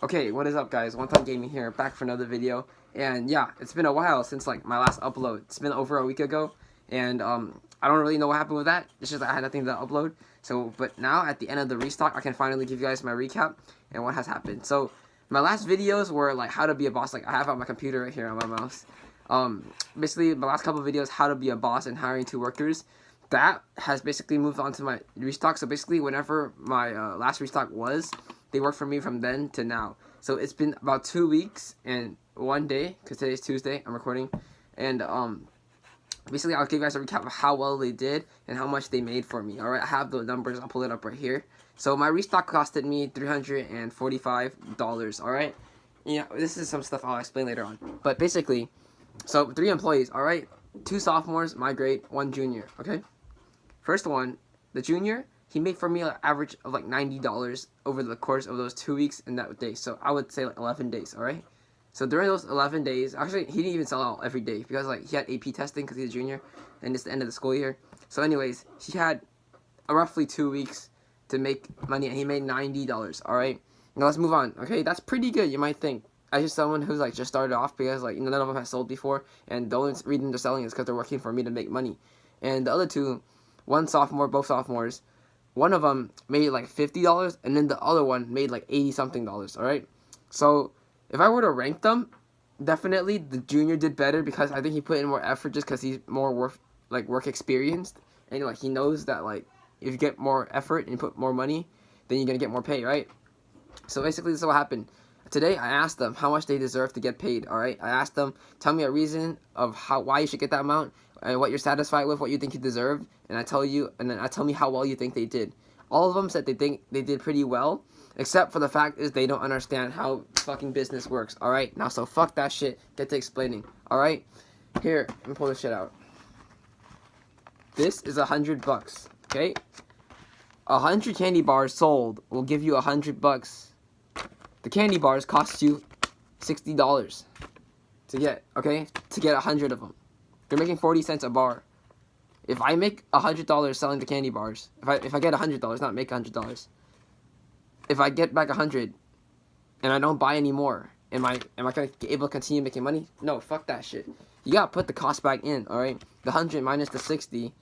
Okay, what is up guys? One Time Gaming here, back for another video. And yeah, it's been a while since like my last upload. It's been over a week ago, and I don't really know what happened with that. It's just I had nothing to upload. So, but now at the end of the restock, I can finally give you guys my recap and what has happened. So, my last videos were like how to be a boss. Like I have on my computer right here on my mouse. Basically my last couple of videos, how to be a boss and hiring 2 workers. That has basically moved on to my restock. So basically, whenever my last restock was, they worked for me from then to now. So it's been about 2 weeks and 1 day, because today's Tuesday, I'm recording. And basically I'll give you guys a recap of how well they did and how much they made for me. Alright, I have the numbers, I'll pull it up right here. So my restock costed me $345, alright? Yeah, this is some stuff I'll explain later on. But basically, so 3 employees, alright? 2 sophomores, my grade, 1 junior, okay? First one, the junior, he made for me an average of like $90 over the course of those 2 weeks and that day. So I would say like 11 days, alright? So during those 11 days, actually he didn't even sell out every day because like he had AP testing because he's a junior and it's the end of the school year. So anyways, he had roughly 2 weeks to make money and he made $90, alright? Now let's move on, okay? That's pretty good, you might think. As just someone who's like just started off because like none of them have sold before and the only reason they're selling is because they're working for me to make money. And the other 2, one sophomore, both sophomores, one of them made like $50 and then the other one made like 80 something dollars, alright? So if I were to rank them, definitely the junior did better because I think he put in more effort just because he's more work experienced and like he knows that like if you get more effort and you put more money, then you're gonna get more pay, right? So basically this is what happened. Today I asked them how much they deserve to get paid, alright? I asked them, tell me a reason of why you should get that amount and what you're satisfied with, what you think you deserve, and I tell me how well you think they did. All of them said they think they did pretty well, except for the fact is they don't understand how fucking business works, alright? Now so fuck that shit, get to explaining, alright? Here, let me pull this shit out. This is $100, okay? 100 candy bars sold will give you $100. The candy bars cost you $60 to get, okay? To get 100 of them. They're making 40 cents a bar. If I make $100 selling the candy bars, if I get $100, not make $100. If I get back 100 and I don't buy any more, am I gonna be able to continue making money? No, fuck that shit. You gotta put the cost back in, alright? The 100 minus the 60,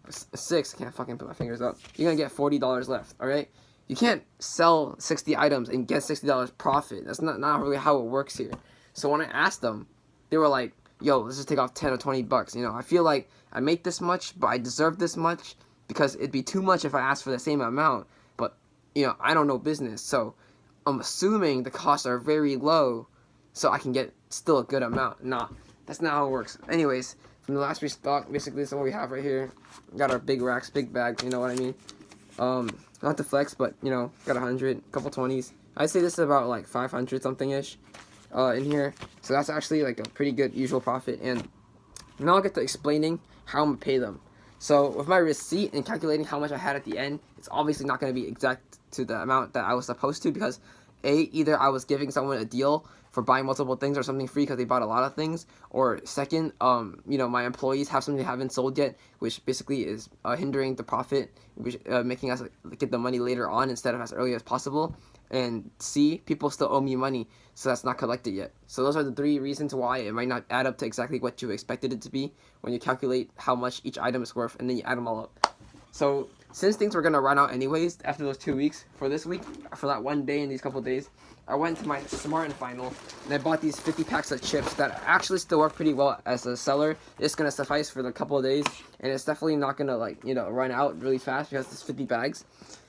6, I can't fucking put my fingers up. You're gonna get $40 left, alright? You can't sell 60 items and get $60 profit. That's not really how it works here. So when I asked them, they were like, yo, let's just take off 10 or 20 bucks. You know, I feel like I make this much, but I deserve this much because it'd be too much if I asked for the same amount. But, you know, I don't know business. So I'm assuming the costs are very low so I can get still a good amount. Nah, that's not how it works. Anyways, from the last restock, basically this is what we have right here. We got our big racks, big bags, you know what I mean? Not to flex, but, you know, got 100, couple 20s. I'd say this is about, like, 500 something-ish in here. So that's actually, like, a pretty good usual profit. And now I'll get to explaining how I'm going to pay them. So with my receipt and calculating how much I had at the end, it's obviously not going to be exact to the amount that I was supposed to because, either I was giving someone a deal for buying multiple things or something free because they bought a lot of things, or second, you know, my employees have something they haven't sold yet, which basically is hindering the profit, which making us get the money later on instead of as early as possible. And C, people still owe me money, so that's not collected yet. So those are the 3 reasons why it might not add up to exactly what you expected it to be when you calculate how much each item is worth and then you add them all up. So since things were gonna run out anyways after those 2 weeks, for this week, for that 1 day and these couple days, I went to my Smart and Final and I bought these 50 packs of chips that actually still work pretty well as a seller. It's gonna suffice for the couple of days and it's definitely not gonna, like, you know, run out really fast because it's 50 bags.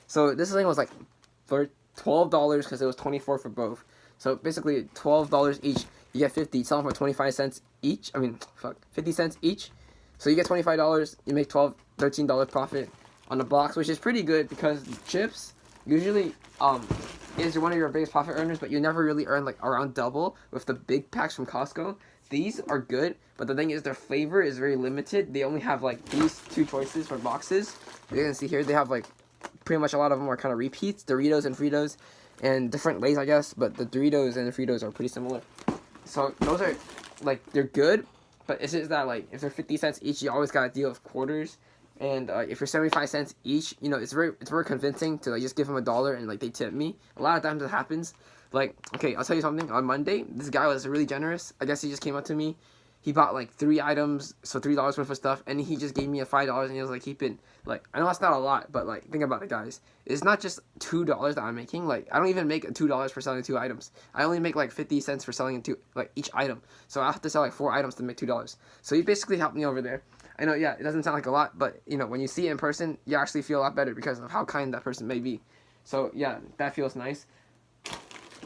So this thing was like for $12 because it was 24 for both. So basically $12 each. You get 50, sell them for 25 cents each. 50 cents each. So you get $25, you make $13 profit on the box, which is pretty good because chips usually is one of your biggest profit earners, but you never really earn like around double with the big packs from Costco. These are good, but the thing is their flavor is very limited. They only have like these 2 choices for boxes. You can see here they have like pretty much a lot of them are kind of repeats, Doritos and Fritos, and different Lays, I guess, but the Doritos and the Fritos are pretty similar. So those are like, they're good, but it's just that like if they're 50 cents each, you always gotta deal with quarters And if you're 75 cents each, you know, it's very convincing to like just give them $1 and like they tip me. A lot of times it happens. Like, okay, I'll tell you something. On Monday, this guy was really generous. I guess he just came up to me. He bought like 3 items, so $3 worth of stuff, and he just gave me a $5, and he was like, keep it. Like, I know that's not a lot, but like, think about it, guys. It's not just $2 that I'm making. Like, I don't even make $2 for selling 2 items. I only make like 50 cents for selling like each item. So I have to sell like 4 items to make $2. So he basically helped me over there. I know, yeah, it doesn't sound like a lot, but you know, when you see it in person, you actually feel a lot better because of how kind that person may be. So yeah, that feels nice.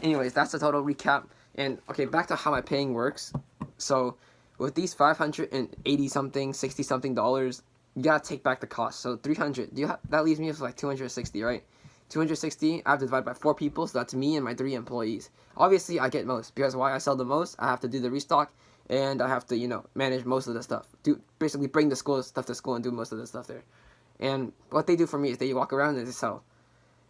Anyways, that's the total recap. And okay, back to how my paying works. So with these 580 something, 60 something dollars, you gotta take back the cost. So 300, that leaves me with like 260, right? 260, I have to divide by 4 people, so that's me and my 3 employees. Obviously, I get most because why I sell the most, I have to do the restock, and I have to, you know, manage most of the stuff. Basically bring the stuff to school and do most of the stuff there. And what they do for me is they walk around and they sell.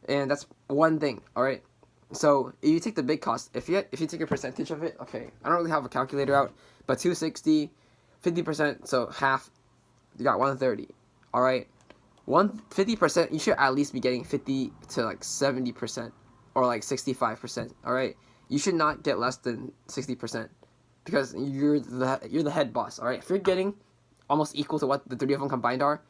And that's one thing, alright? So if you take the big cost, if you take a percentage of it, okay, I don't really have a calculator out, but 260, 50%, so half, you got 130, alright? 50%, you should at least be getting 50 to like 70%, or like 65%, alright? You should not get less than 60%, because you're the head boss, alright? If you're getting almost equal to what the 3 of them combined are,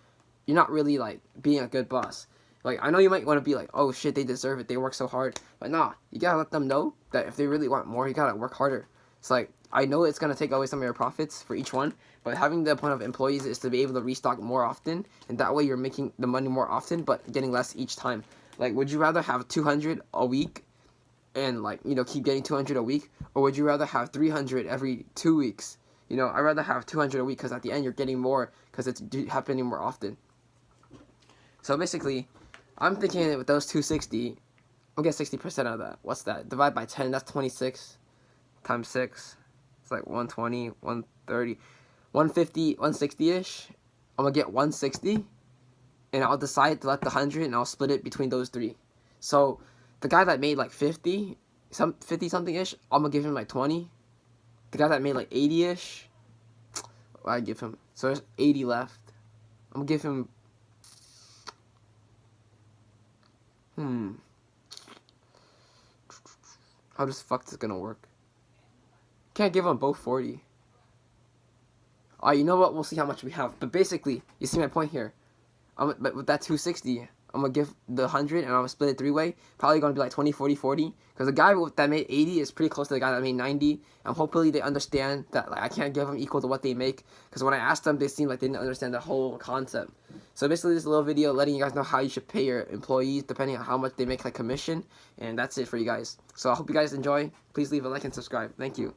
you're not really like being a good boss. Like, I know you might want to be like, oh shit, they deserve it, they work so hard. But nah, you gotta let them know that if they really want more, you gotta work harder. It's like, I know it's gonna take away some of your profits for each one, but having the point of employees is to be able to restock more often, and that way you're making the money more often, but getting less each time. Like, would you rather have 200 a week, and like, you know, keep getting 200 a week, or would you rather have 300 every 2 weeks? You know, I'd rather have 200 a week, because at the end you're getting more, because it's happening more often. So basically, I'm thinking with those 260, I'll get 60% of that. What's that? Divide by 10, that's 26 times 6. It's like 120, 130, 150, 160-ish. I'm going to get 160, and I'll decide to let the 100, and I'll split it between those 3. So the guy that made like 50 something-ish, I'm going to give him like 20. The guy that made like 80-ish, I give him, so there's 80 left. I'm going to give him, how does fuck this gonna work? Can't give them both 40. You know what? We'll see how much we have. But basically, you see my point here. But with that 260, I'm gonna give the 100 and I'm gonna split it 3-way. Probably gonna be like 20, 40, 40. Because the guy that made 80 is pretty close to the guy that made 90. And hopefully they understand that like I can't give them equal to what they make. Because when I asked them, they seemed like they didn't understand the whole concept. So basically, this is a little video letting you guys know how you should pay your employees depending on how much they make like commission. And that's it for you guys. So I hope you guys enjoy. Please leave a like and subscribe. Thank you.